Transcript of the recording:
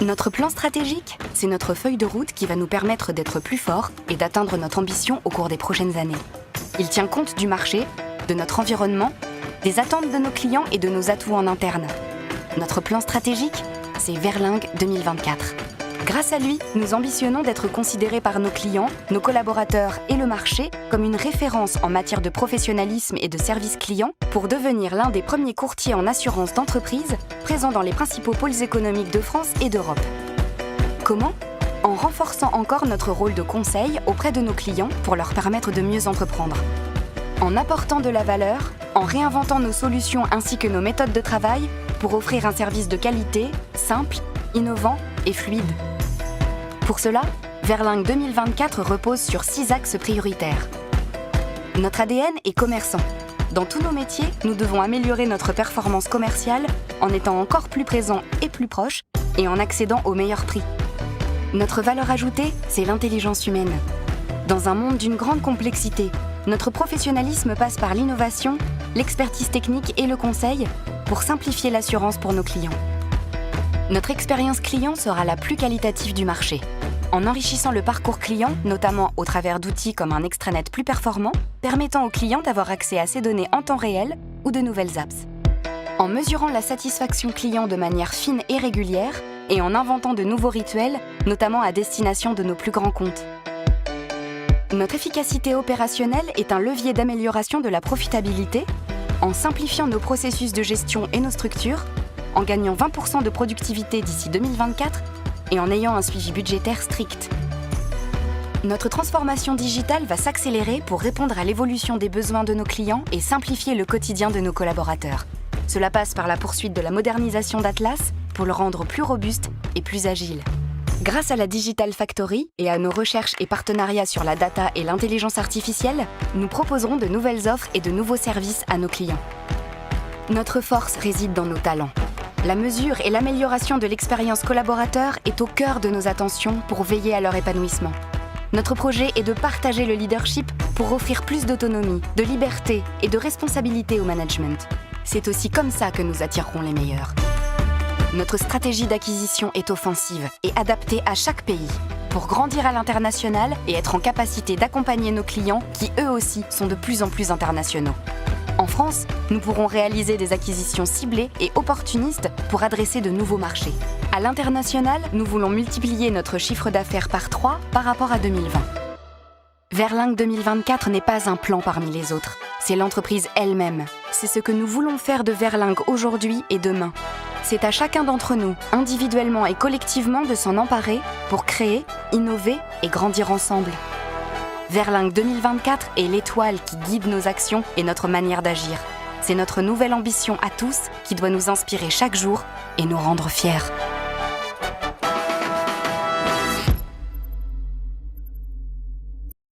Notre plan stratégique, c'est notre feuille de route qui va nous permettre d'être plus forts et d'atteindre notre ambition au cours des prochaines années. Il tient compte du marché, de notre environnement, des attentes de nos clients et de nos atouts en interne. Notre plan stratégique, c'est Verlingue 2024. Grâce à lui, nous ambitionnons d'être considérés par nos clients, nos collaborateurs et le marché comme une référence en matière de professionnalisme et de service client pour devenir l'un des premiers courtiers en assurance d'entreprise présents dans les principaux pôles économiques de France et d'Europe. Comment ? En renforçant encore notre rôle de conseil auprès de nos clients pour leur permettre de mieux entreprendre. En apportant de la valeur, en réinventant nos solutions ainsi que nos méthodes de travail pour offrir un service de qualité, simple, innovant et fluide. Pour cela, Verlingue 2024 repose sur 6 axes prioritaires. Notre ADN est commerçant. Dans tous nos métiers, nous devons améliorer notre performance commerciale en étant encore plus présents et plus proches et en accédant au meilleur prix. Notre valeur ajoutée, c'est l'intelligence humaine. Dans un monde d'une grande complexité, notre professionnalisme passe par l'innovation, l'expertise technique et le conseil pour simplifier l'assurance pour nos clients. Notre expérience client sera la plus qualitative du marché, en enrichissant le parcours client, notamment au travers d'outils comme un extranet plus performant, permettant aux clients d'avoir accès à ces données en temps réel ou de nouvelles apps. En mesurant la satisfaction client de manière fine et régulière, et en inventant de nouveaux rituels, notamment à destination de nos plus grands comptes. Notre efficacité opérationnelle est un levier d'amélioration de la profitabilité, en simplifiant nos processus de gestion et nos structures, en gagnant 20% de productivité d'ici 2024 et en ayant un suivi budgétaire strict. Notre transformation digitale va s'accélérer pour répondre à l'évolution des besoins de nos clients et simplifier le quotidien de nos collaborateurs. Cela passe par la poursuite de la modernisation d'Atlas pour le rendre plus robuste et plus agile. Grâce à la Digital Factory et à nos recherches et partenariats sur la data et l'intelligence artificielle, nous proposerons de nouvelles offres et de nouveaux services à nos clients. Notre force réside dans nos talents. La mesure et l'amélioration de l'expérience collaborateur est au cœur de nos attentions pour veiller à leur épanouissement. Notre projet est de partager le leadership pour offrir plus d'autonomie, de liberté et de responsabilité au management. C'est aussi comme ça que nous attirerons les meilleurs. Notre stratégie d'acquisition est offensive et adaptée à chaque pays pour grandir à l'international et être en capacité d'accompagner nos clients qui eux aussi sont de plus en plus internationaux. En France, nous pourrons réaliser des acquisitions ciblées et opportunistes pour adresser de nouveaux marchés. À l'international, nous voulons multiplier notre chiffre d'affaires par 3 par rapport à 2020. Verlingue 2024 n'est pas un plan parmi les autres, c'est l'entreprise elle-même. C'est ce que nous voulons faire de Verlingue aujourd'hui et demain. C'est à chacun d'entre nous, individuellement et collectivement, de s'en emparer pour créer, innover et grandir ensemble. Verlingue 2024 est l'étoile qui guide nos actions et notre manière d'agir. C'est notre nouvelle ambition à tous qui doit nous inspirer chaque jour et nous rendre fiers.